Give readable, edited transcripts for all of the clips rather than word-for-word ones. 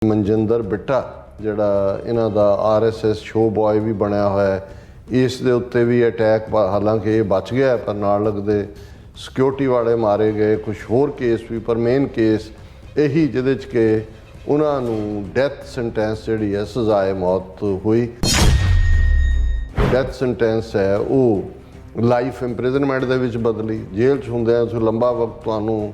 ਮਨਜਿੰਦਰ ਬਿੱਟਾ ਜਿਹੜਾ ਇਹਨਾਂ ਦਾ RSS show boy ਵੀ ਬਣਿਆ ਹੋਇਆ, ਇਸ ਦੇ ਉੱਤੇ ਵੀ ਅਟੈਕ, ਹਾਲਾਂਕਿ ਇਹ ਬਚ ਗਿਆ ਪਰ ਨਾਲ ਲੱਗਦੇ ਸਿਕਿਉਰਿਟੀ ਵਾਲੇ ਮਾਰੇ ਗਏ। ਕੁਝ ਹੋਰ ਕੇਸ ਵੀ, ਪਰ ਮੇਨ ਕੇਸ ਇਹੀ ਜਿਹਦੇ 'ਚ ਕਿ ਉਹਨਾਂ ਨੂੰ ਡੈਥ ਸੈਂਟੈਂਸ ਜਿਹੜੀ ਹੈ, ਸਜ਼ਾਏ ਮੌਤ ਹੋਈ। ਡੈਥ ਸੈਂਟੈਂਸ ਹੈ ਉਹ ਲਾਈਫ ਇੰਪ੍ਰਿਜ਼ਨਮੈਂਟ ਦੇ ਵਿੱਚ ਬਦਲੀ। ਜੇਲ੍ਹ 'ਚ ਹੁੰਦਿਆਂ ਤੁਸੀਂ ਲੰਬਾ ਵਕਤ ਤੁਹਾਨੂੰ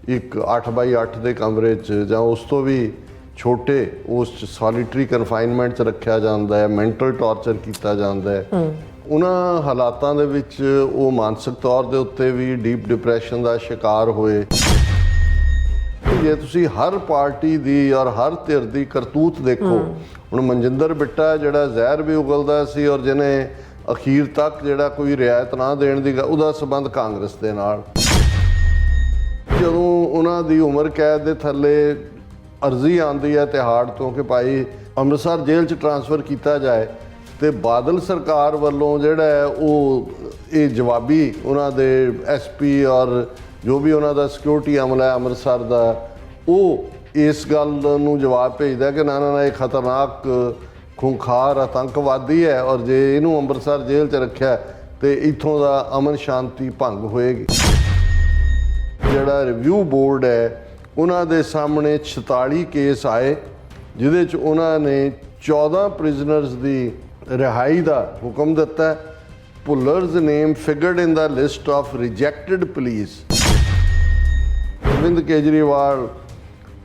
ਇੱਕ 8x8 ਦੇ ਕਮਰੇ 'ਚ ਜਾਂ ਉਸ ਤੋਂ ਵੀ ਛੋਟੇ ਉਸ 'ਚ ਸੋਲੀਟਰੀ ਕਨਫਾਈਨਮੈਂਟ 'ਚ ਰੱਖਿਆ ਜਾਂਦਾ ਹੈ, ਮੈਂਟਲ ਟਾਰਚਰ ਕੀਤਾ ਜਾਂਦਾ ਹੈ। ਉਹਨਾਂ ਹਾਲਾਤਾਂ ਦੇ ਵਿੱਚ ਉਹ ਮਾਨਸਿਕ ਤੌਰ ਦੇ ਉੱਤੇ ਵੀ ਡੀਪ ਡਿਪਰੈਸ਼ਨ ਦਾ ਸ਼ਿਕਾਰ ਹੋਏ। ਜੇ ਤੁਸੀਂ ਹਰ ਪਾਰਟੀ ਦੀ ਔਰ ਹਰ ਧਿਰ ਦੀ ਕਰਤੂਤ ਦੇਖੋ, ਹੁਣ ਮਨਜਿੰਦਰ ਬਿੱਟਾ ਜਿਹੜਾ ਜ਼ਹਿਰ ਵੀ ਉਗਲਦਾ ਸੀ ਔਰ ਜਿਹਨੇ ਅਖੀਰ ਤੱਕ ਜਿਹੜਾ ਕੋਈ ਰਿਆਇਤ ਨਾ ਦੇਣ ਦੀ, ਉਹਦਾ ਸੰਬੰਧ ਕਾਂਗਰਸ ਦੇ ਨਾਲ। ਜਦੋਂ ਉਹਨਾਂ ਦੀ ਉਮਰ ਕੈਦ ਦੇ ਥੱਲੇ ਅਰਜ਼ੀ ਆਉਂਦੀ ਹੈ ਤਿਹਾੜ ਤੋਂ ਕਿ ਭਾਈ ਅੰਮ੍ਰਿਤਸਰ ਜੇਲ੍ਹ 'ਚ ਟਰਾਂਸਫਰ ਕੀਤਾ ਜਾਏ, ਤੇ ਬਾਦਲ ਸਰਕਾਰ ਵੱਲੋਂ ਜਿਹੜਾ ਹੈ ਉਹ ਇਹ ਜਵਾਬੀ ਉਹਨਾਂ ਦੇ SP ਔਰ ਜੋ ਵੀ ਉਹਨਾਂ ਦਾ ਸਿਕਿਉਰਿਟੀ ਅਮਲਾ ਹੈ ਅੰਮ੍ਰਿਤਸਰ ਦਾ, ਉਹ ਇਸ ਗੱਲ ਨੂੰ ਜਵਾਬ ਭੇਜਦਾ ਕਿ ਨਾ ਨਾ ਇਹ ਖਤਰਨਾਕ ਖੂੰਖਾਰ ਆਤੰਕਵਾਦੀ ਹੈ ਔਰ ਜੇ ਇਹਨੂੰ ਅੰਮ੍ਰਿਤਸਰ ਜੇਲ੍ਹ 'ਚ ਰੱਖਿਆ ਤੇ ਇੱਥੋਂ ਦਾ ਅਮਨ ਸ਼ਾਂਤੀ ਭੰਗ ਹੋਏਗੀ। ਜਿਹੜਾ ਰਿਵਿਊ ਬੋਰਡ ਹੈ ਉਹਨਾਂ ਦੇ ਸਾਹਮਣੇ 46 ਕੇਸ ਆਏ, ਜਿਹਦੇ 'ਚ ਉਹਨਾਂ ਨੇ 14 ਪ੍ਰਿਜ਼ਨਰਸ ਦੀ ਰਿਹਾਈ ਦਾ ਹੁਕਮ ਦਿੱਤਾ। ਭੁੱਲਰ's name figured in the list of rejected pleas. Arvind Kejriwal,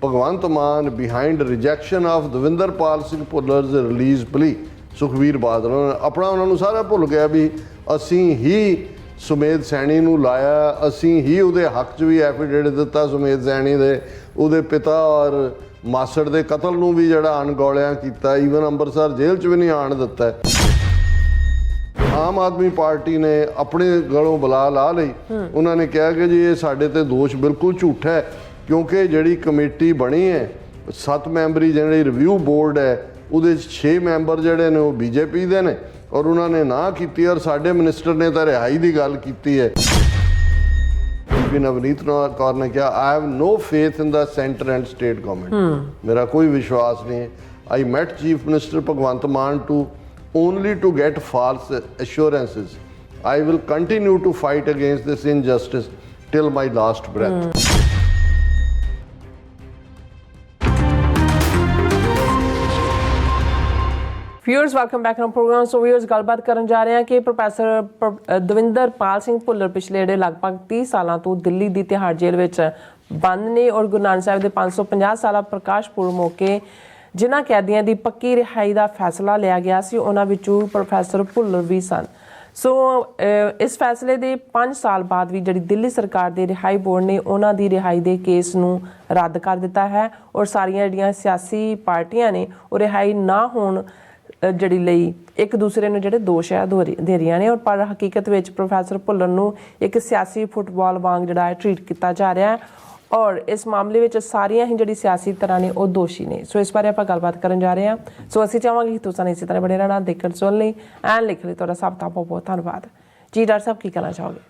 Bhagwant Mann behind rejection of Davinderpal Singh ਭੁੱਲਰ's release plea। Sukhbir Badal ਆਪਣਾ ਉਹਨਾਂ ਨੂੰ ਸਾਰਾ ਭੁੱਲ ਗਿਆ ਵੀ ਅਸੀਂ ਹੀ ਸੁਮੇਧ ਸੈਣੀ ਨੂੰ ਲਾਇਆ, ਅਸੀਂ ਹੀ ਉਹਦੇ ਹੱਕ 'ਚ ਵੀ ਐਫੀਡੇਵਿਟ ਦਿੱਤਾ ਸੁਮੇਧ ਸੈਣੀ ਦੇ, ਉਹਦੇ ਪਿਤਾ ਔਰ ਮਾਸੜ ਦੇ ਕਤਲ ਨੂੰ ਵੀ ਜਿਹੜਾ ਅਣਗੌਲਿਆਂ ਕੀਤਾ, ਈਵਨ ਅੰਮ੍ਰਿਤਸਰ ਜੇਲ੍ਹ 'ਚ ਵੀ ਨਹੀਂ ਆਉਣ ਦਿੱਤਾ। ਆਮ ਆਦਮੀ ਪਾਰਟੀ ਨੇ ਆਪਣੇ ਗਲੋਂ ਬੁਲਾ ਲਾ ਲਈ। ਉਹਨਾਂ ਨੇ ਕਿਹਾ ਕਿ ਜੀ ਇਹ ਸਾਡੇ ਤੇ ਦੋਸ਼ ਬਿਲਕੁਲ ਝੂਠਾ ਹੈ, ਕਿਉਂਕਿ ਜਿਹੜੀ ਕਮੇਟੀ ਬਣੀ ਹੈ 7 ਮੈਂਬਰੀ ਜਿਹੜੀ ਰਿਵਿਊ ਬੋਰਡ ਹੈ, ਉਹਦੇ 'ਚ 6 ਮੈਂਬਰ ਜਿਹੜੇ ਨੇ ਉਹ BJP ਦੇ ਨੇ ਔਰ ਉਹਨਾਂ ਨੇ ਨਾ ਕੀਤੀ, ਔਰ ਸਾਡੇ ਮਿਨਿਸਟਰ ਨੇ ਤਾਂ ਰਿਹਾਈ ਦੀ ਗੱਲ ਕੀਤੀ ਹੈ। ਬੀਬੀ ਨਵਨੀਤ ਕੌਰ ਨੇ ਕਿਹਾ I have no faith in the centre and state government. ਮੇਰਾ ਕੋਈ ਵਿਸ਼ਵਾਸ ਨਹੀਂ ਹੈ। I met chief minister Bhagwant Mann to only to get false assurances. I will continue to fight against this injustice till my last breath. Viewers, welcome back to our program. So viewers, ਗੱਲਬਾਤ ਕਰਨ ਜਾ ਰਹੇ ਹਾਂ ਕਿ ਪ੍ਰੋਫੈਸਰ ਦਵਿੰਦਰਪਾਲ ਸਿੰਘ ਭੁੱਲਰ ਪਿਛਲੇ ਜਿਹੜੇ ਲਗਭਗ 30 ਸਾਲਾਂ ਤੋਂ ਦਿੱਲੀ ਦੀ ਤਿਹਾੜ ਜੇਲ੍ਹ ਵਿੱਚ ਬੰਦ ਨੇ ਔਰ ਗੁਰੂ ਨਾਨਕ ਸਾਹਿਬ ਦੇ 550 ਸਾਲਾ ਪ੍ਰਕਾਸ਼ ਪੁਰਬ ਮੌਕੇ ਜਿਨ੍ਹਾਂ ਕੈਦੀਆਂ ਦੀ ਪੱਕੀ ਰਿਹਾਈ ਦਾ ਫੈਸਲਾ ਲਿਆ ਗਿਆ ਸੀ, ਉਹਨਾਂ ਵਿੱਚੋਂ ਪ੍ਰੋਫੈਸਰ ਭੁੱਲਰ ਵੀ ਸਨ। ਸੋ ਇਸ ਫੈਸਲੇ ਦੇ 5 ਸਾਲ ਬਾਅਦ ਵੀ ਜਿਹੜੀ ਦਿੱਲੀ ਸਰਕਾਰ ਦੇ ਰਿਹਾਈ ਬੋਰਡ ਨੇ ਉਹਨਾਂ ਦੀ ਰਿਹਾਈ ਦੇ ਕੇਸ ਨੂੰ ਰੱਦ ਕਰ ਦਿੱਤਾ ਹੈ ਔਰ ਸਾਰੀਆਂ ਜਿਹੜੀਆਂ ਸਿਆਸੀ ਪਾਰਟੀਆਂ ਨੇ ਉਹ ਰਿਹਾਈ ਨਾ ਹੋਣ ਜਿਹੜੀ ਲਈ ਇੱਕ ਦੂਸਰੇ ਨੂੰ ਜਿਹੜੇ ਦੋਸ਼ ਹੈ ਦੇ ਰਹੀਆਂ ਨੇ। ਔਰ ਪਰ ਹਕੀਕਤ ਵਿੱਚ ਪ੍ਰੋਫੈਸਰ ਭੁੱਲਰ ਨੂੰ ਇੱਕ ਸਿਆਸੀ ਫੁੱਟਬਾਲ ਵਾਂਗ ਜਿਹੜਾ ਹੈ ਟਰੀਟ ਕੀਤਾ ਜਾ ਰਿਹਾ ਹੈ ਔਰ ਇਸ ਮਾਮਲੇ ਵਿੱਚ ਸਾਰੀਆਂ ਹੀ ਜਿਹੜੀ ਸਿਆਸੀ ਤਰ੍ਹਾਂ ਨੇ ਉਹ ਦੋਸ਼ੀ ਨੇ। ਸੋ ਇਸ ਬਾਰੇ ਆਪਾਂ ਗੱਲਬਾਤ ਕਰਨ ਜਾ ਰਹੇ ਹਾਂ। ਸੋ ਅਸੀਂ ਚਾਹਾਂਗੇ ਕਿ ਤੁਸੀਂ ਇਸੇ ਤਰ੍ਹਾਂ ਬਣੇ ਰਹਿਣਾ, ਦੇਖਣ ਸੁਣ ਲਈ ਐਨ ਲਿਖ ਲਈ। ਤੁਹਾਡਾ ਸਭ ਦਾ ਬਹੁਤ ਬਹੁਤ ਧੰਨਵਾਦ ਜੀ। ਡਾਕਟਰ ਸਾਹਿਬ ਕੀ ਕਹਿਣਾ ਚਾਹੋਗੇ?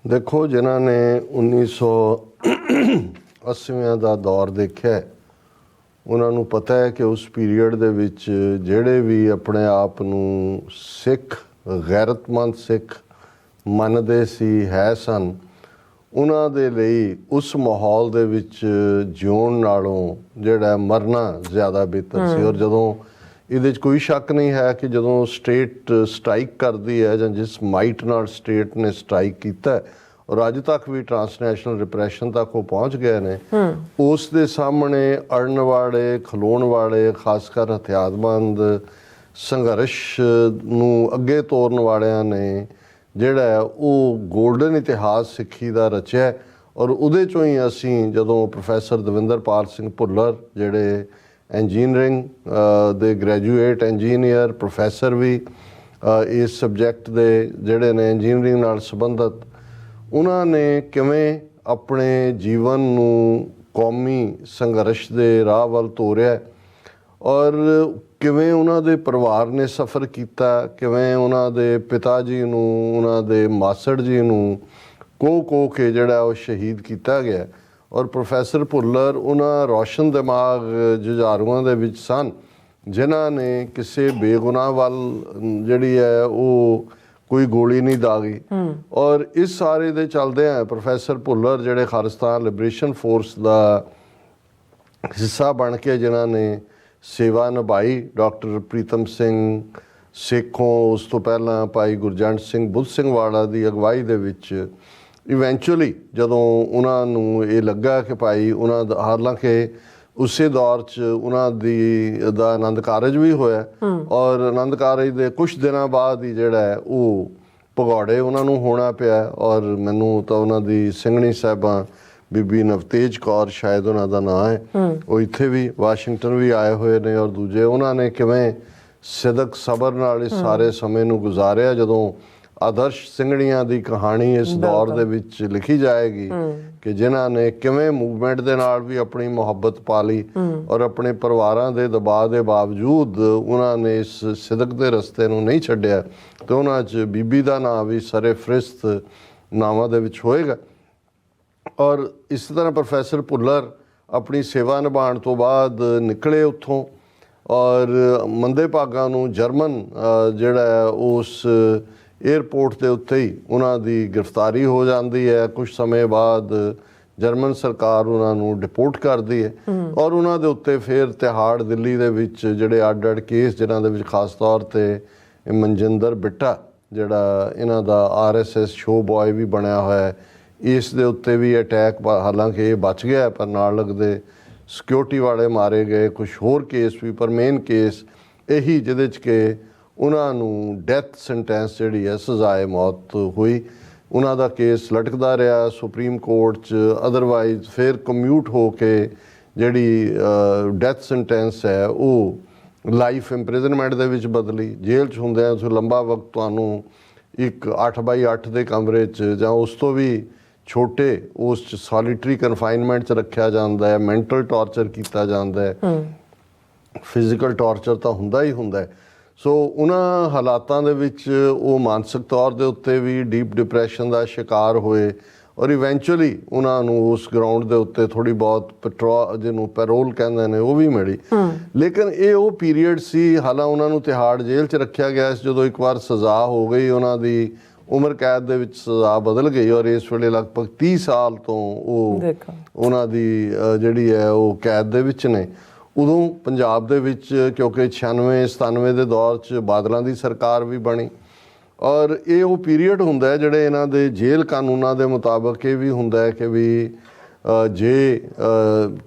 ਦੇਖੋ, ਜਿਨ੍ਹਾਂ ਨੇ 1980 ਦਾ ਦੌਰ ਦੇਖਿਆ ਉਹਨਾਂ ਨੂੰ ਪਤਾ ਹੈ ਕਿ ਉਸ ਪੀਰੀਅਡ ਦੇ ਵਿੱਚ ਜਿਹੜੇ ਵੀ ਆਪਣੇ ਆਪ ਨੂੰ ਸਿੱਖ, ਗੈਰਤਮੰਦ ਸਿੱਖ ਮੰਨਦੇ ਸੀ ਹੈ ਸਨ, ਉਹਨਾਂ ਦੇ ਲਈ ਉਸ ਮਾਹੌਲ ਦੇ ਵਿੱਚ ਜਿਉਣ ਨਾਲੋਂ ਜਿਹੜਾ ਮਰਨਾ ਜ਼ਿਆਦਾ ਬਿਹਤਰ ਸੀ। ਔਰ ਜਦੋਂ ਇਹਦੇ 'ਚ ਕੋਈ ਸ਼ੱਕ ਨਹੀਂ ਹੈ ਕਿ ਜਦੋਂ ਸਟੇਟ ਸਟ੍ਰਾਈਕ ਕਰਦੀ ਹੈ ਜਾਂ ਜਿਸ ਮਾਈਟ ਨਾਲ ਸਟੇਟ ਨੇ ਸਟ੍ਰਾਈਕ ਕੀਤਾ ਔਰ ਅੱਜ ਤੱਕ ਵੀ ਟਰਾਂਸਨੈਸ਼ਨਲ ਰਿਪਰੈਸ਼ਨ ਤੱਕ ਉਹ ਪਹੁੰਚ ਗਏ ਨੇ, ਉਸ ਦੇ ਸਾਹਮਣੇ ਅੜਨ ਵਾਲੇ, ਖਲੋਣ ਵਾਲੇ, ਖਾਸ ਕਰ ਹਥਿਆਰਬੰਦ ਸੰਘਰਸ਼ ਨੂੰ ਅੱਗੇ ਤੋਰਨ ਵਾਲਿਆਂ ਨੇ ਜਿਹੜਾ ਉਹ ਗੋਲਡਨ ਇਤਿਹਾਸ ਸਿੱਖੀ ਦਾ ਰਚਿਆ। ਔਰ ਉਹਦੇ 'ਚੋਂ ਹੀ ਅਸੀਂ ਜਦੋਂ ਪ੍ਰੋਫੈਸਰ ਦਵਿੰਦਰਪਾਲ ਸਿੰਘ ਭੁੱਲਰ ਜਿਹੜੇ ਇੰਜੀਨੀਅਰਿੰਗ ਦੇ ਗ੍ਰੈਜੂਏਟ ਇੰਜੀਨੀਅਰ, ਪ੍ਰੋਫੈਸਰ ਵੀ ਇਸ ਸਬਜੈਕਟ ਦੇ ਜਿਹੜੇ ਨੇ ਇੰਜੀਨੀਅਰਿੰਗ ਨਾਲ ਸੰਬੰਧਿਤ, ਉਹਨਾਂ ਨੇ ਕਿਵੇਂ ਆਪਣੇ ਜੀਵਨ ਨੂੰ ਕੌਮੀ ਸੰਘਰਸ਼ ਦੇ ਰਾਹ ਵੱਲ ਤੋਰਿਆ ਔਰ ਕਿਵੇਂ ਉਹਨਾਂ ਦੇ ਪਰਿਵਾਰ ਨੇ ਸਫ਼ਰ ਕੀਤਾ, ਕਿਵੇਂ ਉਹਨਾਂ ਦੇ ਪਿਤਾ ਜੀ ਨੂੰ, ਉਹਨਾਂ ਦੇ ਮਾਸੜ ਜੀ ਨੂੰ ਕੋਹ ਕੇ ਜਿਹੜਾ ਉਹ ਸ਼ਹੀਦ ਕੀਤਾ ਗਿਆ ਔਰ ਪ੍ਰੋਫੈਸਰ ਭੁੱਲਰ ਉਹਨਾਂ ਰੌਸ਼ਨ ਦਿਮਾਗ ਜੁਝਾਰੂਆਂ ਦੇ ਵਿੱਚ ਸਨ ਜਿਨ੍ਹਾਂ ਨੇ ਕਿਸੇ ਬੇਗੁਨਾਹ ਵੱਲ ਜਿਹੜੀ ਹੈ ਉਹ ਕੋਈ ਗੋਲੀ ਨਹੀਂ ਦਾਗੀ। ਔਰ ਇਸ ਸਾਰੇ ਦੇ ਚੱਲਦਿਆਂ ਪ੍ਰੋਫੈਸਰ ਭੁੱਲਰ ਜਿਹੜੇ ਖਾਲਿਸਤਾਨ ਲਿਬਰੇਸ਼ਨ ਫੋਰਸ ਦਾ ਹਿੱਸਾ ਬਣ ਕੇ ਜਿਨ੍ਹਾਂ ਨੇ ਸੇਵਾ ਨਿਭਾਈ, ਡਾਕਟਰ ਪ੍ਰੀਤਮ ਸਿੰਘ ਸੇਖੋਂ, ਉਸ ਤੋਂ ਪਹਿਲਾਂ ਭਾਈ ਗੁਰਜੰਟ ਸਿੰਘ ਬੁੱਧ ਸਿੰਘ ਵਾਲਾ ਦੀ ਅਗਵਾਈ ਦੇ ਵਿੱਚ ਇਵੈਂਚੁਅਲੀ ਜਦੋਂ ਉਹਨਾਂ ਨੂੰ ਇਹ ਲੱਗਾ ਕਿ ਭਾਈ ਉਹਨਾਂ ਦਾ, ਹਾਲਾਂਕਿ ਉਸੇ ਦੌਰ 'ਚ ਉਹਨਾਂ ਦਾ ਆਨੰਦ ਕਾਰਜ ਵੀ ਹੋਇਆ ਔਰ ਆਨੰਦ ਕਾਰਜ ਦੇ ਕੁਛ ਦਿਨਾਂ ਬਾਅਦ ਹੀ ਜਿਹੜਾ ਹੈ ਉਹ ਭਗੌੜੇ ਉਹਨਾਂ ਨੂੰ ਹੋਣਾ ਪਿਆ। ਔਰ ਮੈਨੂੰ ਤਾਂ ਉਹਨਾਂ ਦੀ ਸਿੰਘਣੀ ਸਾਹਿਬਾਂ ਬੀਬੀ ਨਵਤੇਜ ਕੌਰ ਸ਼ਾਇਦ ਉਹਨਾਂ ਦਾ ਨਾਂ ਹੈ, ਉਹ ਇੱਥੇ ਵੀ ਵਾਸ਼ਿੰਗਟਨ ਵੀ ਆਏ ਹੋਏ ਨੇ। ਔਰ ਦੂਜੇ ਉਹਨਾਂ ਨੇ ਕਿਵੇਂ ਸਿਦਕ ਸਬਰ ਨਾਲ ਇਸ ਸਾਰੇ ਸਮੇਂ ਨੂੰ ਗੁਜ਼ਾਰਿਆ। ਜਦੋਂ ਆਦਰਸ਼ ਸਿੰਘਣੀਆਂ ਦੀ ਕਹਾਣੀ ਇਸ ਦੌਰ ਦੇ ਵਿੱਚ ਲਿਖੀ ਜਾਏਗੀ ਕਿ ਜਿਨ੍ਹਾਂ ਨੇ ਕਿਵੇਂ ਮੂਵਮੈਂਟ ਦੇ ਨਾਲ ਵੀ ਆਪਣੀ ਮੁਹੱਬਤ ਪਾ ਲਈ ਔਰ ਆਪਣੇ ਪਰਿਵਾਰਾਂ ਦੇ ਦਬਾਅ ਦੇ ਬਾਵਜੂਦ ਉਹਨਾਂ ਨੇ ਇਸ ਸਿਦਕ ਦੇ ਰਸਤੇ ਨੂੰ ਨਹੀਂ ਛੱਡਿਆ, ਤੇ ਉਹਨਾਂ 'ਚ ਬੀਬੀ ਦਾ ਨਾਂ ਵੀ ਸਰੇ ਫਰਿਸ਼ਤ ਨਾਵਾਂ ਦੇ ਵਿੱਚ ਹੋਏਗਾ। ਔਰ ਇਸ ਤਰ੍ਹਾਂ ਪ੍ਰੋਫੈਸਰ ਭੁੱਲਰ ਆਪਣੀ ਸੇਵਾ ਨਿਭਾਉਣ ਤੋਂ ਬਾਅਦ ਨਿਕਲੇ ਉੱਥੋਂ ਔਰ ਮੰਦੇ ਭਾਗਾਂ ਨੂੰ ਜਰਮਨ ਜਿਹੜਾ ਉਸ ਏਅਰਪੋਰਟ ਦੇ ਉੱਤੇ ਹੀ ਉਹਨਾਂ ਦੀ ਗ੍ਰਿਫਤਾਰੀ ਹੋ ਜਾਂਦੀ ਹੈ। ਕੁਝ ਸਮੇਂ ਬਾਅਦ ਜਰਮਨ ਸਰਕਾਰ ਉਹਨਾਂ ਨੂੰ ਡਿਪੋਰਟ ਕਰਦੀ ਹੈ ਔਰ ਉਹਨਾਂ ਦੇ ਉੱਤੇ ਫਿਰ ਤਿਹਾੜ ਦਿੱਲੀ ਦੇ ਵਿੱਚ ਜਿਹੜੇ ਅੱਡ-ਅੱਡ ਕੇਸ, ਜਿਨ੍ਹਾਂ ਦੇ ਵਿੱਚ ਖਾਸ ਤੌਰ 'ਤੇ ਮਨਜਿੰਦਰ ਬਿੱਟਾ ਜਿਹੜਾ ਇਹਨਾਂ ਦਾ RSS ਸ਼ੋ ਬॉय ਵੀ ਬਣਿਆ ਹੋਇਆ, ਇਸ ਦੇ ਉੱਤੇ ਵੀ ਅਟੈਕ, ਹਾਲਾਂਕਿ ਇਹ ਬਚ ਗਿਆ ਪਰ ਨਾਲ ਲੱਗਦੇ ਸਿਕਿਉਰਿਟੀ ਵਾਲੇ ਮਾਰੇ ਗਏ। ਕੁਝ ਹੋਰ ਕੇਸ ਵੀ, ਪਰ ਮੇਨ ਕੇਸ ਇਹੀ ਜਿਹਦੇ 'ਚ ਕਿ ਉਹਨਾਂ ਨੂੰ ਡੈਥ ਸੈਂਟੈਂਸ ਜਿਹੜੀ ਹੈ ਸਜ਼ਾਏ ਮੌਤ ਹੋਈ। ਉਹਨਾਂ ਦਾ ਕੇਸ ਲਟਕਦਾ ਰਿਹਾ ਸੁਪਰੀਮ ਕੋਰਟ 'ਚ, ਅਦਰਵਾਈਜ਼ ਫਿਰ ਕਮਿਊਟ ਹੋ ਕੇ ਜਿਹੜੀ ਡੈਥ ਸੈਂਟੈਂਸ ਹੈ ਉਹ ਲਾਈਫ ਇੰਪ੍ਰਿਜ਼ਨਮੈਂਟ ਦੇ ਵਿੱਚ ਬਦਲੀ। ਜੇਲ੍ਹ 'ਚ ਹੁੰਦਿਆਂ ਤੁਸੀਂ ਲੰਬਾ ਵਕਤ ਤੁਹਾਨੂੰ ਇੱਕ 8x8 ਦੇ ਕਮਰੇ 'ਚ ਜਾਂ ਉਸ ਤੋਂ ਵੀ ਛੋਟੇ ਉਸ 'ਚ ਸੋਲੀਟਰੀ ਕਨਫਾਈਨਮੈਂਟ 'ਚ ਰੱਖਿਆ ਜਾਂਦਾ ਹੈ, ਮੈਂਟਲ ਟਾਰਚਰ ਕੀਤਾ ਜਾਂਦਾ ਹੈ, ਫਿਜ਼ੀਕਲ ਟਾਰਚਰ ਤਾਂ ਹੁੰਦਾ ਹੀ ਹੁੰਦਾ ਹੈ। ਸੋ ਉਹਨਾਂ ਹਾਲਾਤਾਂ ਦੇ ਵਿੱਚ ਉਹ ਮਾਨਸਿਕ ਤੌਰ ਦੇ ਉੱਤੇ ਵੀ ਡੀਪ ਡਿਪਰੈਸ਼ਨ ਦਾ ਸ਼ਿਕਾਰ ਹੋਏ ਔਰ ਇਵੈਂਚੁਅਲੀ ਉਹਨਾਂ ਨੂੰ ਉਸ ਗਰਾਊਂਡ ਦੇ ਉੱਤੇ ਥੋੜ੍ਹੀ ਬਹੁਤ ਜਿਹਨੂੰ ਪੈਰੋਲ ਕਹਿੰਦੇ ਨੇ ਉਹ ਵੀ ਮਿਲੀ। ਲੇਕਿਨ ਇਹ ਉਹ ਪੀਰੀਅਡ ਸੀ, ਹਾਲਾਂ ਉਹਨਾਂ ਨੂੰ ਤਿਹਾੜ ਜੇਲ੍ਹ 'ਚ ਰੱਖਿਆ ਗਿਆ ਸੀ। ਜਦੋਂ ਇੱਕ ਵਾਰ ਸਜ਼ਾ ਹੋ ਗਈ, ਉਹਨਾਂ ਦੀ ਉਮਰ ਕੈਦ ਦੇ ਵਿੱਚ ਸਜ਼ਾ ਬਦਲ ਗਈ ਔਰ ਇਸ ਵੇਲੇ ਲਗਭਗ 30 ਸਾਲ ਤੋਂ ਉਹ ਉਹਨਾਂ ਦੀ ਜਿਹੜੀ ਹੈ ਉਹ ਕੈਦ ਦੇ ਵਿੱਚ ਨੇ। ਉਦੋਂ ਪੰਜਾਬ ਦੇ ਵਿੱਚ ਕਿਉਂਕਿ 96-97 ਦੇ ਦੌਰ 'ਚ ਬਾਦਲਾਂ ਦੀ ਸਰਕਾਰ ਵੀ ਬਣੀ ਔਰ ਇਹ ਉਹ ਪੀਰੀਅਡ ਹੁੰਦਾ ਹੈ ਜਿਹੜੇ ਇਹਨਾਂ ਦੇ ਜੇਲ੍ਹ ਕਾਨੂੰਨਾਂ ਦੇ ਮੁਤਾਬਕ ਇਹ ਵੀ ਹੁੰਦਾ ਹੈ ਕਿ ਵੀ ਜੇ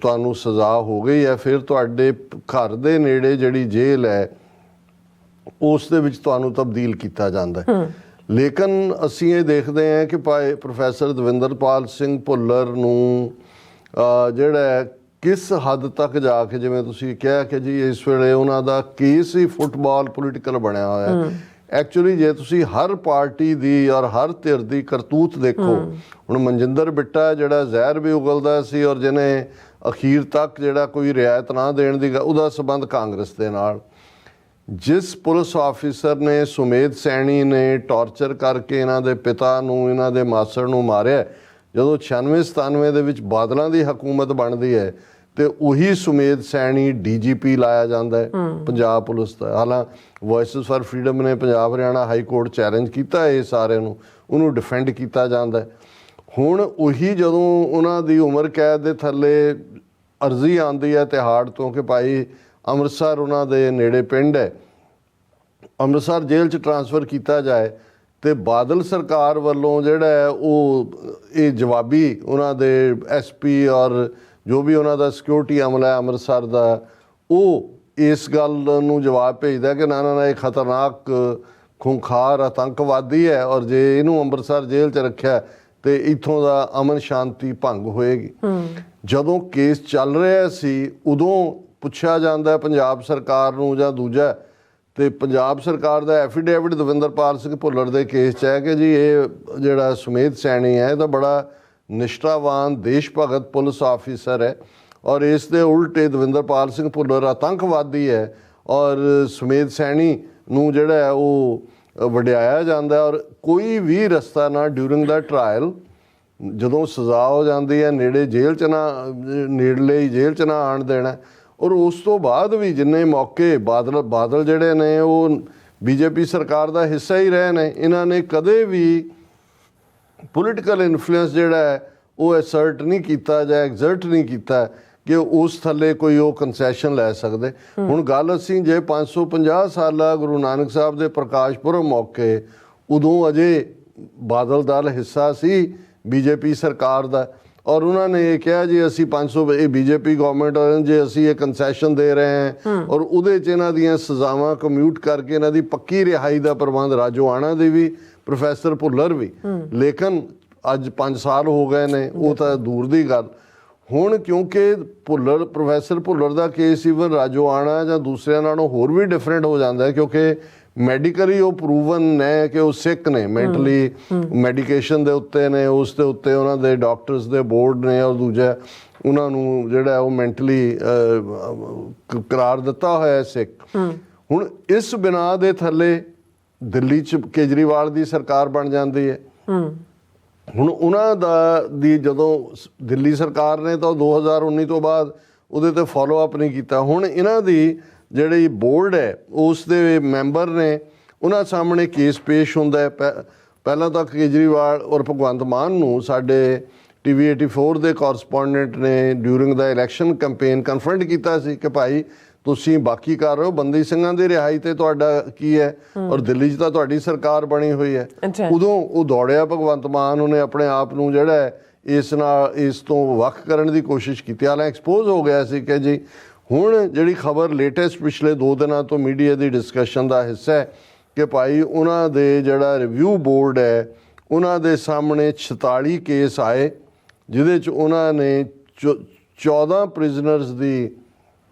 ਤੁਹਾਨੂੰ ਸਜ਼ਾ ਹੋ ਗਈ ਹੈ ਫਿਰ ਤੁਹਾਡੇ ਘਰ ਦੇ ਨੇੜੇ ਜਿਹੜੀ ਜੇਲ੍ਹ ਹੈ ਉਸ ਦੇ ਵਿੱਚ ਤੁਹਾਨੂੰ ਤਬਦੀਲ ਕੀਤਾ ਜਾਂਦਾ ਹੈ। ਲੇਕਿਨ ਅਸੀਂ ਇਹ ਦੇਖਦੇ ਹਾਂ ਕਿ ਪ੍ਰੋਫੈਸਰ ਦਵਿੰਦਰਪਾਲ ਸਿੰਘ ਭੁੱਲਰ ਨੂੰ ਜਿਹੜਾ ਕਿਸ ਹੱਦ ਤੱਕ ਜਾ ਕੇ, ਜਿਵੇਂ ਤੁਸੀਂ ਕਿਹਾ ਕਿ ਜੀ ਇਸ ਵੇਲੇ ਉਹਨਾਂ ਦਾ ਕੇਸ ਹੀ ਫੁੱਟਬਾਲ ਪੋਲੀਟੀਕਲ ਬਣਿਆ ਹੋਇਆ। ਐਕਚੁਅਲੀ ਜੇ ਤੁਸੀਂ ਹਰ ਪਾਰਟੀ ਦੀ ਔਰ ਹਰ ਧਿਰ ਦੀ ਕਰਤੂਤ ਦੇਖੋ, ਹੁਣ ਮਨਜਿੰਦਰ ਬਿੱਟਾ ਜਿਹੜਾ ਜ਼ਹਿਰ ਵੀ ਉਗਲਦਾ ਸੀ ਔਰ ਜਿਹਨੇ ਅਖੀਰ ਤੱਕ ਜਿਹੜਾ ਕੋਈ ਰਿਆਇਤ ਨਾ ਦੇਣ ਦੀ, ਉਹਦਾ ਸੰਬੰਧ ਕਾਂਗਰਸ ਦੇ ਨਾਲ। ਜਿਸ ਪੁਲਿਸ ਆਫਿਸਰ ਨੇ ਸੁਮੇਧ ਸੈਣੀ ਨੇ ਟਾਰਚਰ ਕਰਕੇ ਇਹਨਾਂ ਦੇ ਪਿਤਾ ਨੂੰ, ਇਹਨਾਂ ਦੇ ਮਾਸੜ ਨੂੰ ਮਾਰਿਆ, ਜਦੋਂ 96-97 ਦੇ ਵਿੱਚ ਬਾਦਲਾਂ ਦੀ ਹਕੂਮਤ ਬਣਦੀ ਹੈ ਤੇ ਉਹੀ ਸੁਮੇਧ ਸੈਣੀ DGP ਲਾਇਆ ਜਾਂਦਾ ਹੈ ਪੰਜਾਬ ਪੁਲਿਸ ਦਾ। ਹਾਲਾਂ ਵੌਇਸਿਸ ਫਾਰ ਫਰੀडम ਨੇ Punjab Haryana high court challenge ਕੀਤਾ ਇਹ ਸਾਰੇ ਨੂੰ, ਉਹਨੂੰ ਡਿਫੈਂਡ ਕੀਤਾ ਜਾਂਦਾ ਹੈ। ਹੁਣ ਉਹੀ ਜਦੋਂ ਉਹਨਾਂ ਦੀ ਉਮਰ ਕੈਦ ਦੇ ਥੱਲੇ ਅਰਜ਼ੀ ਆਉਂਦੀ ਹੈ ਤਿਹਾੜ ਤੋਂ ਕਿ ਭਾਈ ਅੰਮ੍ਰਿਤਸਰ ਉਹਨਾਂ ਦੇ ਨੇੜੇ ਪਿੰਡ ਹੈ, ਅੰਮ੍ਰਿਤਸਰ ਜੇਲ੍ਹ 'ਚ ਟਰਾਂਸਫਰ ਕੀਤਾ ਜਾਏ, ਤੇ ਬਾਦਲ ਸਰਕਾਰ ਵੱਲੋਂ ਜਿਹੜਾ ਹੈ ਉਹ ਇਹ ਜਵਾਬੀ ਉਹਨਾਂ ਦੇ SP ਔਰ ਜੋ ਵੀ ਉਹਨਾਂ ਦਾ ਸਿਕਿਉਰਿਟੀ ਅਮਲਾ ਹੈ ਅੰਮ੍ਰਿਤਸਰ ਦਾ, ਉਹ ਇਸ ਗੱਲ ਨੂੰ ਜਵਾਬ ਭੇਜਦਾ ਕਿ ਨਾ ਨਾ ਇਹ ਖਤਰਨਾਕ ਖੂੰਖਾਰ ਆਤੰਕਵਾਦੀ ਹੈ ਔਰ ਜੇ ਇਹਨੂੰ ਅੰਮ੍ਰਿਤਸਰ ਜੇਲ੍ਹ 'ਚ ਰੱਖਿਆ ਤੇ ਇੱਥੋਂ ਦਾ ਅਮਨ ਸ਼ਾਂਤੀ ਭੰਗ ਹੋਏਗੀ। ਜਦੋਂ ਕੇਸ ਚੱਲ ਰਿਹਾ ਸੀ ਉਦੋਂ ਪੁੱਛਿਆ ਜਾਂਦਾ ਪੰਜਾਬ ਸਰਕਾਰ ਨੂੰ ਜਾਂ ਦੂਜਾ, ਤੇ ਪੰਜਾਬ ਸਰਕਾਰ ਦਾ ਐਫੀਡੇਵਿਟ ਦਵਿੰਦਰਪਾਲ ਸਿੰਘ ਭੁੱਲਰ ਦੇ ਕੇਸ 'ਚ ਹੈ ਕਿ ਜੀ ਇਹ ਜਿਹੜਾ ਸੁਮੇਧ ਸੈਣੀ ਹੈ ਇਹ ਤਾਂ ਬੜਾ ਨਿਸ਼ਠਾਵਾਨ ਦੇਸ਼ ਭਗਤ ਪੁਲਿਸ ਆਫਿਸਰ ਹੈ ਔਰ ਇਸ ਦੇ ਉਲਟੇ ਦਵਿੰਦਰਪਾਲ ਸਿੰਘ ਭੁੱਲਰ ਆਤੰਕਵਾਦੀ ਹੈ ਔਰ ਸੁਮੇਧ ਸੈਣੀ ਨੂੰ ਜਿਹੜਾ ਹੈ ਉਹ ਵਡਿਆਇਆ ਜਾਂਦਾ ਔਰ ਕੋਈ ਵੀ ਰਸਤਾ ਨਾ ਡਿਊਰਿੰਗ ਦਾ ਟਰਾਇਲ ਜਦੋਂ ਸਜ਼ਾ ਹੋ ਜਾਂਦੀ ਹੈ ਨੇੜੇ ਜੇਲ੍ਹ 'ਚ ਨਾ, ਨੇੜਲੇ ਹੀ ਜੇਲ੍ਹ 'ਚ ਨਾ ਆਉਣ ਦੇਣਾ। ਔਰ ਉਸ ਤੋਂ ਬਾਅਦ ਵੀ ਜਿੰਨੇ ਮੌਕੇ ਬਾਦਲ ਜਿਹੜੇ ਨੇ ਉਹ ਬੀਜੇਪੀ ਸਰਕਾਰ ਦਾ ਹਿੱਸਾ ਹੀ ਰਹੇ ਨੇ। ਇਹਨਾਂ ਨੇ ਕਦੇ ਵੀ ਪੋਲੀਟੀਕਲ ਇਨਫਲੂਐਂਸ ਜਿਹੜਾ ਹੈ ਉਹ ਐਸਰਟ ਨਹੀਂ ਕੀਤਾ ਜਾਂ ਐਗਜ਼ਰਟ ਨਹੀਂ ਕੀਤਾ ਕਿ ਉਸ ਥੱਲੇ ਕੋਈ ਉਹ ਕੰਸੈਸ਼ਨ ਲੈ ਸਕਦੇ। ਹੁਣ ਗੱਲ ਅਸੀਂ ਜੇ 550 ਸਾਲਾ ਗੁਰੂ ਨਾਨਕ ਸਾਹਿਬ ਦੇ ਪ੍ਰਕਾਸ਼ ਪੁਰਬ ਮੌਕੇ, ਉਦੋਂ ਅਜੇ ਬਾਦਲ ਦਲ ਹਿੱਸਾ ਸੀ ਬੀਜੇਪੀ ਸਰਕਾਰ ਦਾ, ਔਰ ਉਹਨਾਂ ਨੇ ਇਹ ਕਿਹਾ ਜੀ ਅਸੀਂ 500 ਇਹ ਬੀਜੇਪੀ ਗਵਰਨਮੈਂਟ ਜੇ ਅਸੀਂ ਇਹ ਕੰਸੈਸ਼ਨ ਦੇ ਰਹੇ ਹਾਂ ਔਰ ਉਹਦੇ 'ਚ ਇਹਨਾਂ ਦੀਆਂ ਸਜ਼ਾਵਾਂ ਕਮਿਊਟ ਕਰਕੇ ਇਹਨਾਂ ਦੀ ਪੱਕੀ ਰਿਹਾਈ ਦਾ ਪ੍ਰਬੰਧ ਰਾਜੋਆਣਾ ਦੇ ਵੀ, ਪ੍ਰੋਫੈਸਰ ਭੁੱਲਰ ਵੀ। ਲੇਕਿਨ ਅੱਜ 5 ਸਾਲ ਹੋ ਗਏ ਨੇ, ਉਹ ਤਾਂ ਦੂਰ ਦੀ ਗੱਲ। ਹੁਣ ਕਿਉਂਕਿ ਪ੍ਰੋਫੈਸਰ ਭੁੱਲਰ ਦਾ ਕੇਸ ਈਵਨ ਰਾਜੋਆਣਾ ਜਾਂ ਦੂਸਰਿਆਂ ਨਾਲੋਂ ਹੋਰ ਵੀ ਡਿਫਰੈਂਟ ਹੋ ਜਾਂਦਾ ਹੈ, ਕਿਉਂਕਿ ਮੈਡੀਕਲੀ ਉਹ ਪ੍ਰੂਵਨ ਨੇ ਕਿ ਉਹ ਸਿੱਖ ਨੇ, ਮੈਂਟਲੀ ਮੈਡੀਕੇਸ਼ਨ ਦੇ ਉੱਤੇ ਨੇ, ਉਸ ਦੇ ਉੱਤੇ ਉਹਨਾਂ ਦੇ ਡਾਕਟਰਸ ਦੇ ਬੋਰਡ ਨੇ, ਔਰ ਦੂਜਾ ਉਹਨਾਂ ਨੂੰ ਜਿਹੜਾ ਉਹ ਮੈਂਟਲੀ ਕਰਾਰ ਦਿੱਤਾ ਹੋਇਆ ਸਿੱਖ। ਹੁਣ ਇਸ ਬਿਨਾ ਦੇ ਥੱਲੇ ਦਿੱਲੀ 'ਚ ਕੇਜਰੀਵਾਲ ਦੀ ਸਰਕਾਰ ਬਣ ਜਾਂਦੀ ਹੈ। ਹੁਣ ਉਹਨਾਂ ਦੀ ਜਦੋਂ ਦਿੱਲੀ ਸਰਕਾਰ ਨੇ ਤਾਂ 2019 ਤੋਂ ਬਾਅਦ ਉਹਦੇ ਤੇ ਫੋਲੋ ਅਪ ਨਹੀਂ ਕੀਤਾ। ਹੁਣ ਇਹਨਾਂ ਦੀ ਜਿਹੜੀ ਬੋਰਡ ਹੈ ਉਸ ਦੇ ਮੈਂਬਰ ਨੇ, ਉਹਨਾਂ ਸਾਹਮਣੇ ਕੇਸ ਪੇਸ਼ ਹੁੰਦਾ ਹੈ। ਪਹਿਲਾਂ ਤਾਂ ਕੇਜਰੀਵਾਲ ਔਰ ਭਗਵੰਤ ਮਾਨ ਨੂੰ ਸਾਡੇ TV 84 ਦੇ ਕੋਰਸਪੋਂਡੈਂਟ ਨੇ ਡਿਊਰਿੰਗ ਦਾ ਇਲੈਕਸ਼ਨ ਕੈਂਪੇਨ ਕਨਫਰੰਟ ਕੀਤਾ ਸੀ ਕਿ ਭਾਈ ਤੁਸੀਂ ਬਾਕੀ ਕਰ ਰਹੇ ਹੋ, ਬੰਦੀ ਸਿੰਘਾਂ ਦੀ ਰਿਹਾਈ ਤੇ ਤੁਹਾਡਾ ਕੀ ਹੈ, ਔਰ ਦਿੱਲੀ 'ਚ ਤਾਂ ਤੁਹਾਡੀ ਸਰਕਾਰ ਬਣੀ ਹੋਈ ਹੈ। ਉਦੋਂ ਉਹ ਦੌੜਿਆ ਭਗਵੰਤ ਮਾਨ, ਉਹਨੇ ਆਪਣੇ ਆਪ ਨੂੰ ਜਿਹੜਾ ਹੈ ਇਸ ਤੋਂ ਵੱਖ ਕਰਨ ਦੀ ਕੋਸ਼ਿਸ਼ ਕੀਤੀ। ਹਾਲਾਂਕਿ ਐਕਸਪੋਜ਼ ਹੋ ਗਿਆ ਸੀ ਕਿ ਜੀ ਹੁਣ ਜਿਹੜੀ ਖਬਰ ਲੇਟੈਸਟ ਪਿਛਲੇ 2 ਦਿਨਾਂ ਤੋਂ ਮੀਡੀਆ ਦੀ ਡਿਸਕਸ਼ਨ ਦਾ ਹਿੱਸਾ ਹੈ ਕਿ ਭਾਈ ਉਹਨਾਂ ਦੇ ਜਿਹੜਾ ਰਿਵਿਊ ਬੋਰਡ ਹੈ ਉਹਨਾਂ ਦੇ ਸਾਹਮਣੇ 46 ਕੇਸ ਆਏ, ਜਿਹਦੇ 'ਚ ਉਹਨਾਂ ਨੇ 14 ਪ੍ਰਿਜ਼ਨਰਸ ਦੀ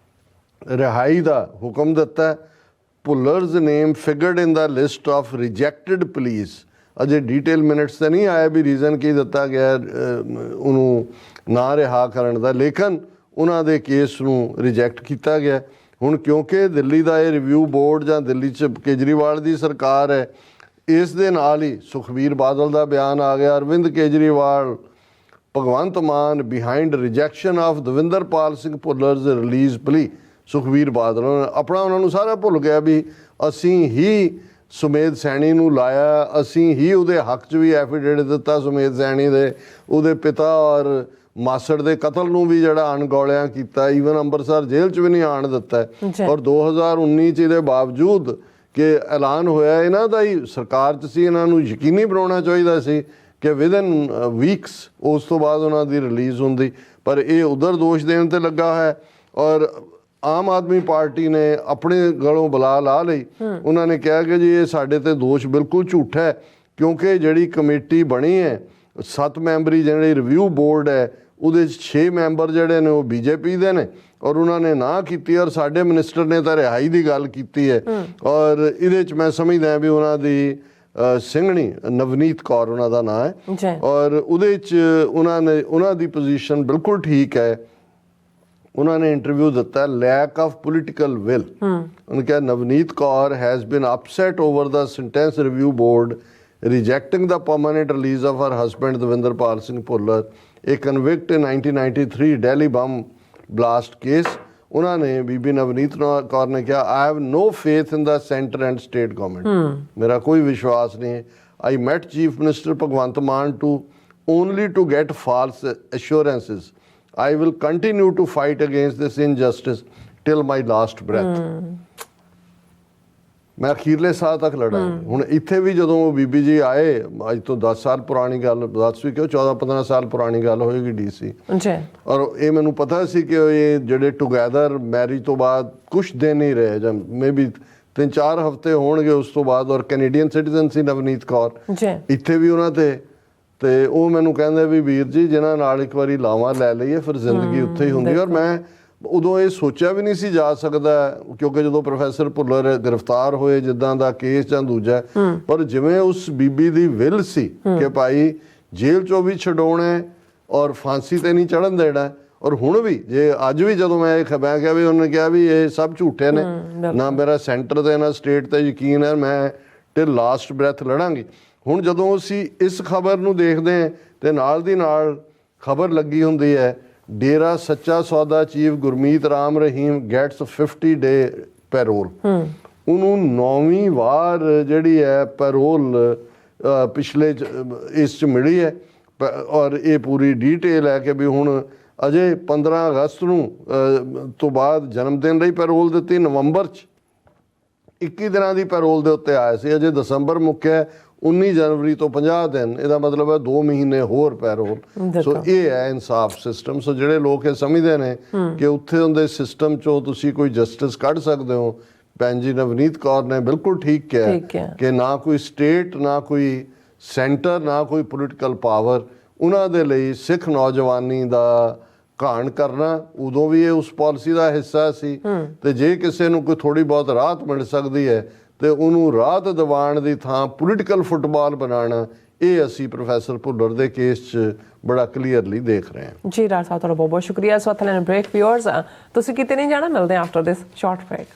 ਰਿਹਾਈ ਦਾ ਹੁਕਮ ਦਿੱਤਾ। Bhullar's name figured in the list of rejected pleas. ਅਜੇ ਡੀਟੇਲ ਮਿਨਟਸ ਤਾਂ ਨਹੀਂ ਆਇਆ ਵੀ ਰੀਜ਼ਨ ਕੀ ਦਿੱਤਾ ਗਿਆ ਉਹਨੂੰ ਨਾ ਰਿਹਾ ਕਰਨ ਦਾ, ਲੇਕਿਨ ਉਹਨਾਂ ਦੇ ਕੇਸ ਨੂੰ ਰਿਜੈਕਟ ਕੀਤਾ ਗਿਆ। ਹੁਣ ਕਿਉਂਕਿ ਦਿੱਲੀ ਦਾ ਇਹ ਰਿਵਿਊ ਬੋਰਡ ਜਾਂ ਦਿੱਲੀ 'ਚ ਕੇਜਰੀਵਾਲ ਦੀ ਸਰਕਾਰ ਹੈ, ਇਸ ਦੇ ਨਾਲ ਹੀ ਸੁਖਬੀਰ ਬਾਦਲ ਦਾ ਬਿਆਨ ਆ ਗਿਆ, Arvind Kejriwal Bhagwant Mann behind rejection of Davinderpal Singh Bhullar's release plea. Sukhbir Badal ਆਪਣਾ ਉਹਨਾਂ ਨੂੰ ਸਾਰਾ ਭੁੱਲ ਗਿਆ ਵੀ ਅਸੀਂ ਹੀ ਸੁਮੇਧ ਸੈਣੀ ਨੂੰ ਲਾਇਆ, ਅਸੀਂ ਹੀ ਉਹਦੇ ਹੱਕ 'ਚ ਵੀ ਐਫੀਡੇਵਿਟ ਦਿੱਤਾ ਸੁਮੇਧ ਸੈਣੀ ਦੇ, ਉਹਦੇ ਪਿਤਾ ਔਰ ਮਾਸੜ ਦੇ ਕਤਲ ਨੂੰ ਵੀ ਜਿਹੜਾ ਅਣਗੌਲਿਆਂ ਕੀਤਾ, ਈਵਨ ਅੰਮ੍ਰਿਤਸਰ ਜੇਲ੍ਹ 'ਚ ਵੀ ਨਹੀਂ ਆਣ ਦਿੱਤਾ। ਔਰ 2019 'ਚ ਇਹਦੇ ਬਾਵਜੂਦ ਕਿ ਐਲਾਨ ਹੋਇਆ ਇਹਨਾਂ ਦਾ ਹੀ ਸਰਕਾਰ 'ਚ ਸੀ, ਇਹਨਾਂ ਨੂੰ ਯਕੀਨੀ ਬਣਾਉਣਾ ਚਾਹੀਦਾ ਸੀ ਕਿ ਵਿਦਨ ਵੀਕਸ ਉਸ ਤੋਂ ਬਾਅਦ ਉਹਨਾਂ ਦੀ ਰਿਲੀਜ਼ ਹੁੰਦੀ, ਪਰ ਇਹ ਉਧਰ ਦੋਸ਼ ਦੇਣ ਤੇ ਲੱਗਾ ਹੈ। ਔਰ ਆਮ ਆਦਮੀ ਪਾਰਟੀ ਨੇ ਆਪਣੇ ਗਲੋਂ ਬਲਾ ਲਾ ਲਈ, ਉਹਨਾਂ ਨੇ ਕਿਹਾ ਕਿ ਜੀ ਇਹ ਸਾਡੇ ਤੇ ਦੋਸ਼ ਬਿਲਕੁਲ ਝੂਠਾ ਹੈ, ਕਿਉਂਕਿ ਜਿਹੜੀ ਕਮੇਟੀ ਬਣੀ ਹੈ 7 ਮੈਂਬਰੀ ਜਿਹੜੀ ਰਿਵਿਊ ਬੋਰਡ ਹੈ ਉਹਦੇ 'ਚ 6 ਮੈਂਬਰ ਜਿਹੜੇ ਨੇ ਉਹ ਬੀਜੇਪੀ ਦੇ ਨੇ, ਔਰ ਉਹਨਾਂ ਨੇ ਨਾ ਕੀਤੀ, ਔਰ ਸਾਡੇ ਮਿਨਿਸਟਰ ਨੇ ਤਾਂ ਰਿਹਾਈ ਦੀ ਗੱਲ ਕੀਤੀ ਹੈ। ਔਰ ਇਹਦੇ 'ਚ ਮੈਂ ਸਮਝਦਾ ਵੀ ਉਹਨਾਂ ਦੀ ਸਿੰਘਣੀ ਨਵਨੀਤ ਕੌਰ ਉਹਨਾਂ ਦਾ ਨਾਂ ਹੈ, ਔਰ ਉਹਦੇ 'ਚ ਉਹਨਾਂ ਦੀ ਪੋਜੀਸ਼ਨ ਬਿਲਕੁਲ ਠੀਕ ਹੈ। ਉਹਨਾਂ ਨੇ ਇੰਟਰਵਿਊ ਦਿੱਤਾ ਲੈਕ ਆਫ ਪੋਲੀਟੀਕਲ ਵਿਲ। ਉਹਨੇ ਕਿਹਾ Navneet Kaur has been upset over the sentence review board rejecting the permanent release of her husband Davinderpal Singh Bhullar, ਇਹ convict in 1993 Delhi bomb blast case. ਉਹਨਾਂ ਨੇ ਬੀਬੀ ਨਵਨੀਤ ਕੌਰ ਨੇ ਕਿਹਾ I have no faith in the centre and state government, ਮੇਰਾ ਕੋਈ ਵਿਸ਼ਵਾਸ ਨਹੀਂ ਹੈ। I met chief minister Bhagwant Mann to only to get false assurances. I will continue to fight against this injustice till my last breath. ਮੈਂ ਅਖੀਰਲੇ ਸਾਹ ਤੱਕ ਲੜਾਂਗੀ। ਹੁਣ ਇੱਥੇ ਵੀ ਜਦੋਂ ਬੀਬੀ ਜੀ ਆਏ, ਅੱਜ ਤੋਂ 10 ਸਾਲ ਪੁਰਾਣੀ ਗੱਲ, 10 ਵੀ ਕਿਉਂ 14-15 ਸਾਲ ਪੁਰਾਣੀ ਗੱਲ ਹੋਏਗੀ DC, ਔਰ ਇਹ ਮੈਨੂੰ ਪਤਾ ਸੀ ਕਿ ਇਹ ਜਿਹੜੇ ਟੁਗੈਦਰ ਮੈਰਿਜ ਤੋਂ ਬਾਅਦ ਕੁਛ ਦਿਨ ਹੀ ਰਹੇ ਜਾਂ ਮੇ ਬੀ 3-4 ਹਫ਼ਤੇ ਹੋਣਗੇ ਉਸ ਤੋਂ ਬਾਅਦ, ਔਰ ਕੈਨੇਡੀਅਨ ਸਿਟੀਜ਼ਨ ਸੀ ਨਵਨੀਤ ਕੌਰ, ਇੱਥੇ ਵੀ ਉਹਨਾਂ ਤੇ ਉਹ ਮੈਨੂੰ ਕਹਿੰਦੇ ਵੀ ਵੀਰ ਜੀ ਜਿਨ੍ਹਾਂ ਨਾਲ ਇੱਕ ਵਾਰੀ ਲਾਵਾਂ ਲੈ ਲਈਏ ਫਿਰ ਜ਼ਿੰਦਗੀ ਉੱਥੇ ਹੀ ਹੁੰਦੀ। ਔਰ ਮੈਂ ਉਦੋਂ ਇਹ ਸੋਚਿਆ ਵੀ ਨਹੀਂ ਸੀ ਜਾ ਸਕਦਾ, ਕਿਉਂਕਿ ਜਦੋਂ ਪ੍ਰੋਫੈਸਰ ਭੁੱਲਰ ਗ੍ਰਿਫਤਾਰ ਹੋਏ ਜਿੱਦਾਂ ਦਾ ਕੇਸ ਜਾਂ ਦੂਜਾ, ਪਰ ਜਿਵੇਂ ਉਸ ਬੀਬੀ ਦੀ ਵਿਲ ਸੀ ਕਿ ਭਾਈ ਜੇਲ੍ਹ 'ਚੋਂ ਵੀ ਛਡਾਉਣਾ ਔਰ ਫਾਂਸੀ ਤੇ ਨਹੀਂ ਚੜ੍ਹਨ ਦੇਣਾ। ਔਰ ਹੁਣ ਵੀ ਜੇ ਅੱਜ ਵੀ ਜਦੋਂ ਮੈਂ ਕਿਹਾ ਵੀ ਉਹਨੇ ਕਿਹਾ ਵੀ ਇਹ ਸਭ ਝੂਠੇ ਨੇ, ਨਾ ਮੇਰਾ ਸੈਂਟਰ ਤੇ ਨਾ ਸਟੇਟ ਤੇ ਯਕੀਨ ਹੈ, ਮੈਂ ਟਿਲ ਲਾਸਟ ਬ੍ਰੈਥ ਲੜਾਂਗੀ। ਹੁਣ ਜਦੋਂ ਅਸੀਂ ਇਸ ਖਬਰ ਨੂੰ ਦੇਖਦੇ ਹਾਂ ਤੇ ਨਾਲ ਦੀ ਨਾਲ ਖਬਰ ਲੱਗੀ ਹੁੰਦੀ ਹੈ, ਡੇਰਾ ਸੱਚਾ ਸੌਦਾ ਚੀਫ ਗੁਰਮੀਤ ਰਾਮ ਰਹੀਮ ਗੈਟਸ 50 ਡੇ ਪੈਰੋਲ। ਉਹਨੂੰ 9ਵੀਂ ਵਾਰ ਜਿਹੜੀ ਹੈ ਪੈਰੋਲ ਪਿਛਲੇ ਇਸ 'ਚ ਮਿਲੀ ਹੈ। ਔਰ ਇਹ ਪੂਰੀ ਡੀਟੇਲ ਹੈ ਕਿ ਵੀ ਹੁਣ ਅਜੇ 15 ਅਗਸਤ ਨੂੰ ਤੋਂ ਬਾਅਦ ਜਨਮ ਦਿਨ ਲਈ ਪੈਰੋਲ ਦਿੱਤੀ, ਨਵੰਬਰ 'ਚ 21 ਦਿਨਾਂ ਦੀ ਪੈਰੋਲ ਦੇ ਉੱਤੇ ਆਇਆ ਸੀ, ਅਜੇ ਦਸੰਬਰ ਮੁੱਕਿਆ 19 ਜਨਵਰੀ ਤੋਂ 50 ਦਿਨ, ਇਹਦਾ ਮਤਲਬ ਹੈ 2 ਮਹੀਨੇ ਹੋਰ ਪੈਰੋਲ। ਸੋ ਇਹ ਹੈ ਇਨਸਾਫ ਸਿਸਟਮ। ਸੋ ਜਿਹੜੇ ਲੋਕ ਇਹ ਸਮਝਦੇ ਨੇ ਕਿ ਉੱਥੇ ਦੇ ਸਿਸਟਮ 'ਚੋਂ ਤੁਸੀਂ ਕੋਈ ਜਸਟਿਸ ਕੱਢ ਸਕਦੇ ਹੋ, ਭੈਣ ਜੀ ਨਵਨੀਤ ਕੌਰ ਨੇ ਬਿਲਕੁਲ ਠੀਕ ਕਿਹਾ ਕਿ ਨਾ ਕੋਈ ਸਟੇਟ, ਨਾ ਕੋਈ ਸੈਂਟਰ, ਨਾ ਕੋਈ ਪੋਲੀਟੀਕਲ ਪਾਵਰ ਉਹਨਾਂ ਦੇ ਲਈ ਸਿੱਖ ਨੌਜਵਾਨੀ ਦਾ ਘਾਣ ਕਰਨਾ ਉਦੋਂ ਵੀ ਇਹ ਉਸ ਪਾਲਿਸੀ ਦਾ ਹਿੱਸਾ ਸੀ। ਤੇ ਜੇ ਕਿਸੇ ਨੂੰ ਕੋਈ ਥੋੜੀ ਬਹੁਤ ਰਾਹਤ ਮਿਲ ਸਕਦੀ ਹੈ ਤੇ ਉਹਨੂੰ ਰਾਹਤ ਦਿਵਾਉਣ ਦੀ ਥਾਂ ਪੋਲੀਟੀਕਲ ਫੁੱਟਬਾਲ ਬਣਾਉਣਾ, ਇਹ ਅਸੀਂ ਪ੍ਰੋਫੈਸਰ ਭੁੱਲਰ ਦੇ ਕੇਸ 'ਚ ਬੜਾ ਕਲੀਅਰਲੀ ਦੇਖ ਰਹੇ ਹਾਂ। ਜੀ ਡਾਕਟਰ ਸਾਹਿਬ, ਤੁਹਾਡਾ ਬਹੁਤ ਬਹੁਤ ਸ਼ੁਕਰੀਆ। ਸੋ ਅਥਲੇ ਬ੍ਰੇਕ ਵਿਊਅਰਸ, ਤੁਸੀਂ ਕਿਤੇ ਨਹੀਂ ਜਾਣਾ, ਮਿਲਦੇ ਹਾਂ ਆਫਟਰ ਦਿਸ ਸ਼ਾਰਟ ਬ੍ਰੇਕ।